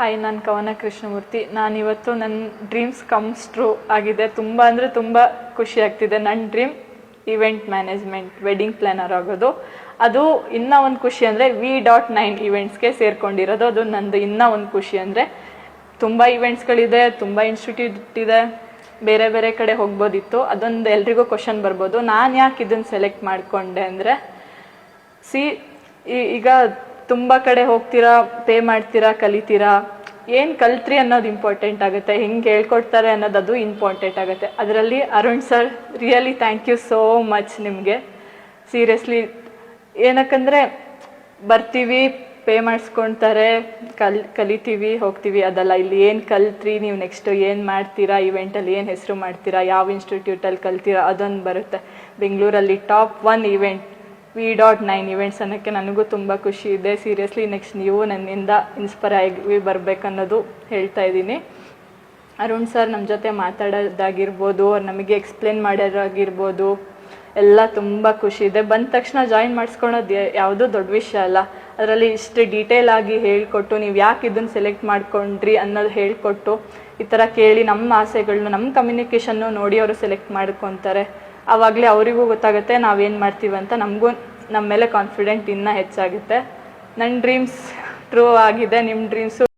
Hi, ನಾನು ಕವನ ಕೃಷ್ಣಮೂರ್ತಿ. ನಾನಿವತ್ತು ನನ್ನ ಡ್ರೀಮ್ಸ್ ಕಮ್ಸ್ ಟ್ರೂ ಆಗಿದೆ. ತುಂಬ ಅಂದರೆ ತುಂಬ ಖುಷಿ ಆಗ್ತಿದೆ. ನನ್ನ dream event management, wedding planar ಆಗೋದು. ಅದು ಇನ್ನೂ ಒಂದು ಖುಷಿ ಅಂದರೆ V.9 ಇವೆಂಟ್ಸ್ಗೆ ಸೇರ್ಕೊಂಡಿರೋದು. ಅದು ನಂದು ಇನ್ನೂ ಒಂದು ಖುಷಿ ಅಂದರೆ ತುಂಬ ಇವೆಂಟ್ಸ್ಗಳಿದೆ, ತುಂಬ ಇನ್ಸ್ಟಿಟ್ಯೂಟ್ ಇದೆ, ಬೇರೆ ಬೇರೆ ಕಡೆ ಹೋಗ್ಬೋದಿತ್ತು. ಅದೊಂದು ಎಲ್ರಿಗೂ ಕ್ವಶನ್ ಬರ್ಬೋದು, ನಾನು ಯಾಕೆ ಇದನ್ನು ಸೆಲೆಕ್ಟ್ ಮಾಡಿಕೊಂಡೆ ಅಂದರೆ, ಈಗ ತುಂಬ ಕಡೆ ಹೋಗ್ತೀರಾ, ಪೇ ಮಾಡ್ತೀರಾ, ಕಲಿತೀರಾ. ಏನು ಕಲ್ತ್ರಿ ಅನ್ನೋದು ಇಂಪಾರ್ಟೆಂಟ್ ಆಗುತ್ತೆ, ಹೆಂಗೆ ಹೇಳ್ಕೊಡ್ತಾರೆ ಅನ್ನೋದು ಅದು ಇಂಪಾರ್ಟೆಂಟ್ ಆಗುತ್ತೆ. ಅದರಲ್ಲಿ Arun sir, really thank you so much ನಿಮಗೆ. ಸೀರಿಯಸ್ಲಿ ಏನಕ್ಕಂದರೆ ಬರ್ತೀವಿ, ಪೇ ಮಾಡಿಸ್ಕೊಳ್ತಾರೆ, ಕಲಿತೀವಿ, ಹೋಗ್ತೀವಿ. ಅದಲ್ಲ, ಇಲ್ಲಿ ಏನು ಕಲ್ತ್ರಿ, ನೀವು ನೆಕ್ಸ್ಟು ಏನು ಮಾಡ್ತೀರಾ, ಇವೆಂಟಲ್ಲಿ ಏನು ಹೆಸರು ಮಾಡ್ತೀರಾ, ಯಾವ ಇನ್ಸ್ಟಿಟ್ಯೂಟಲ್ಲಿ ಕಲ್ತೀರಾ, ಅದೊಂದು ಬರುತ್ತೆ. ಬೆಂಗಳೂರಲ್ಲಿ ಟಾಪ್ 1 ಇವೆಂಟ್ V.9 ಇವೆಂಟ್ಸ್ ಅನ್ನೋಕ್ಕೆ ನನಗೂ ತುಂಬ ಖುಷಿ ಇದೆ. ಸೀರಿಯಸ್ಲಿ ನೆಕ್ಸ್ಟ್ ನೀವು ನನ್ನಿಂದ ಇನ್ಸ್ಪೈರ್ ಆಗಿ ಬರಬೇಕನ್ನೋದು ಹೇಳ್ತಾ ಇದ್ದೀನಿ. ಅರುಣ್ ಸರ್ ನಮ್ಮ ಜೊತೆ ಮಾತಾಡೋದಾಗಿರ್ಬೋದು, ಅವ್ರು ನಮಗೆ ಎಕ್ಸ್ಪ್ಲೇನ್ ಮಾಡೋದಾಗಿರ್ಬೋದು, ಎಲ್ಲ ತುಂಬ ಖುಷಿ ಇದೆ. ಬಂದ ತಕ್ಷಣ ಜಾಯಿನ್ ಮಾಡಿಸ್ಕೊಳೋದು ಯಾವುದೂ ದೊಡ್ಡ ವಿಷಯ ಅಲ್ಲ. ಅದರಲ್ಲಿ ಇಷ್ಟು ಡೀಟೇಲ್ ಆಗಿ ಹೇಳಿಕೊಟ್ಟು, ನೀವು ಯಾಕೆ ಇದನ್ನು ಸೆಲೆಕ್ಟ್ ಮಾಡ್ಕೊಂಡ್ರಿ ಅನ್ನೋದು ಹೇಳಿಕೊಟ್ಟು, ಈ ಥರ ಕೇಳಿ ನಮ್ಮ ಆಸೆಗಳನ್ನ, ನಮ್ಮ ಕಮ್ಯುನಿಕೇಷನ್ನು ನೋಡಿ ಅವರು ಸೆಲೆಕ್ಟ್ ಮಾಡ್ಕೊತಾರೆ. ಆವಾಗಲೇ ಅವರಿಗೂ ಗೊತ್ತಾಗುತ್ತೆ ನಾವೇನು ಮಾಡ್ತೀವಿ ಅಂತ. ನಮಗೂ ನಮ್ಮ ಮೇಲೆ ಕಾನ್ಫಿಡೆಂಟ್ ಇನ್ನೂ ಹೆಚ್ಚಾಗುತ್ತೆ. ನನ್ನ ಡ್ರೀಮ್ಸ್ ಟ್ರೂ ಆಗಿದೆ. ನಿಮ್ಮ ಡ್ರೀಮ್ಸು